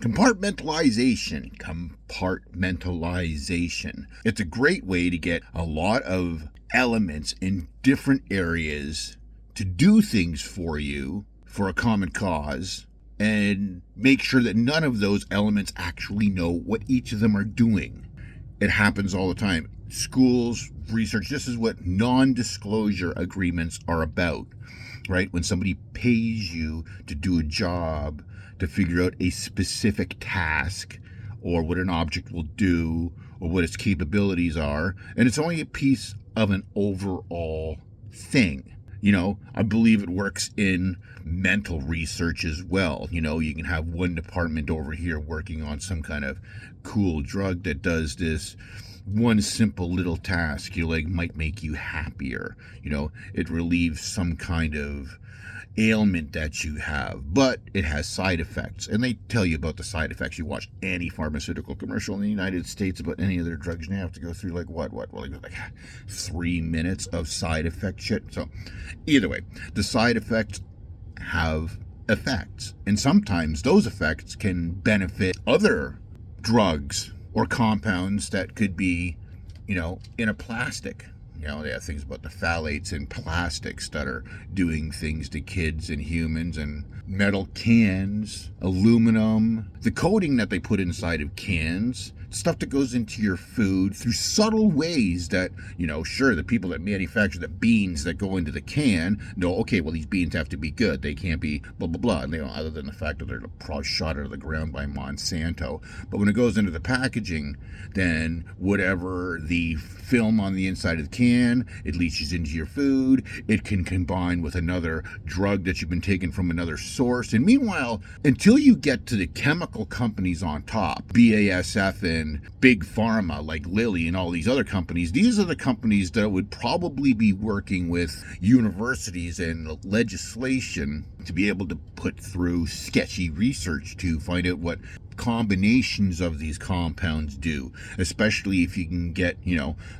Compartmentalization. It's a great way to get a lot of elements in different areas to do things for you for a common cause and make sure that none of those elements actually know what each of them are doing. It happens all the time. Schools, research, this is what non-disclosure agreements are about, right? When somebody pays you to do a job, to figure out a specific task or what an object will do or what its capabilities are, and it's only a piece of an overall thing. I believe it works in mental research as well. You can have one department over here working on some kind of cool drug that does this one simple little task might make you happier. It relieves some kind of ailment that you have, but it has side effects, and they tell you about the side effects. You watch any pharmaceutical commercial in the United States about any of their drugs, and you have to go through like 3 minutes of side effect shit. So either way, the side effects have effects, and sometimes those effects can benefit other drugs or compounds that could be in a plastic. They have things about the phthalates in plastics that are doing things to kids and humans, and metal cans, aluminum, the coating that they put inside of cans, stuff that goes into your food through subtle ways that, sure, the people that manufacture the beans that go into the can know, okay, well, these beans have to be good. They can't be blah, blah, blah. And other than the fact that they're probably shot out of the ground by Monsanto. But when it goes into the packaging, then whatever the film on the inside of the can, it leaches into your food. It can combine with another drug that you've been taking from another source. And meanwhile, until you get to the chemical companies on top, BASF and big pharma like Lilly and all these other companies, these are the companies that would probably be working with universities and legislation to be able to put through sketchy research to find out what combinations of these compounds do, especially if you can get,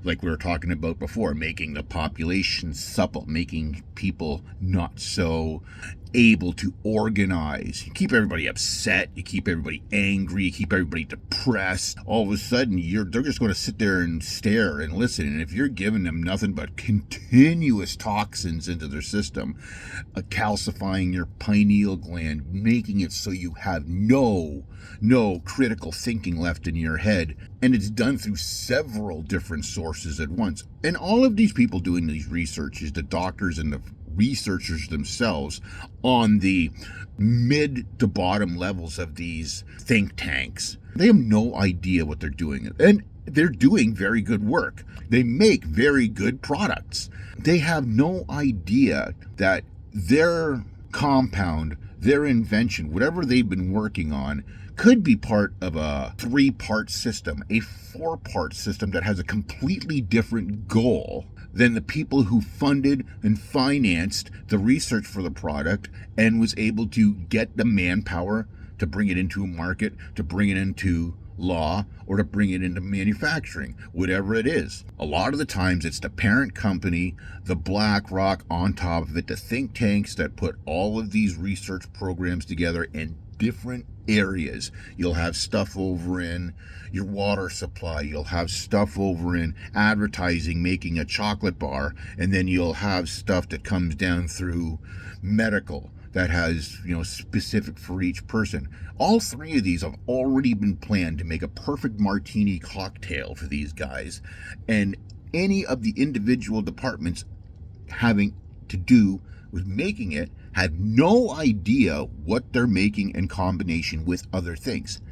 like we were talking about before, making the population supple, making people not so able to organize. You keep everybody upset, you keep everybody angry, you keep everybody depressed. All of a sudden, they're just going to sit there and stare and listen. And if you're giving them nothing but continuous toxins into their system, calcifying your pineal gland, making it so you have no critical thinking left in your head, and it's done through several different sources at once. And all of these people doing these researches, the doctors and the researchers themselves on the mid to bottom levels of these think tanks, they have no idea what they're doing. And they're doing very good work. They make very good products. They have no idea that their compound, their invention, whatever they've been working on, could be part of a 3-part system, a 4-part system that has a completely different goal than the people who funded and financed the research for the product and was able to get the manpower to bring it into a market, to bring it into law, or to bring it into manufacturing, whatever it is. A lot of the times it's the parent company, the BlackRock on top of it, the think tanks that put all of these research programs together in different areas. You'll have stuff over in your water supply, you'll have stuff over in advertising, making a chocolate bar, and then you'll have stuff that comes down through medical that has, specific for each person. All 3 of these have already been planned to make a perfect martini cocktail for these guys, and any of the individual departments having to do with making it have no idea what they're making in combination with other things.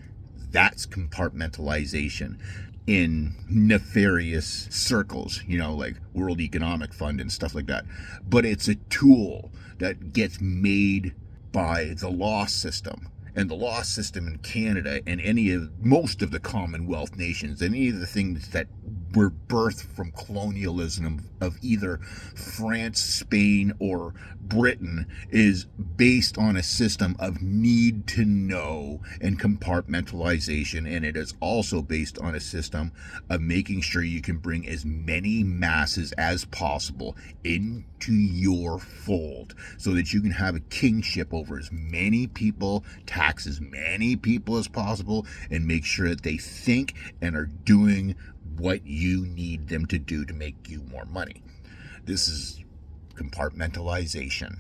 That's compartmentalization in nefarious circles, like World Economic Fund and stuff like that. But it's a tool that gets made by the law system. And the law system in Canada and most of the Commonwealth nations, any of the things that were birthed from colonialism of either France, Spain, or Britain, is based on a system of need to know and compartmentalization, and it is also based on a system of making sure you can bring as many masses as possible into your fold so that you can have a kingship over as many people, tax as many people as possible, and make sure that they think and are doing what you need them to do to make you more money. This is compartmentalization.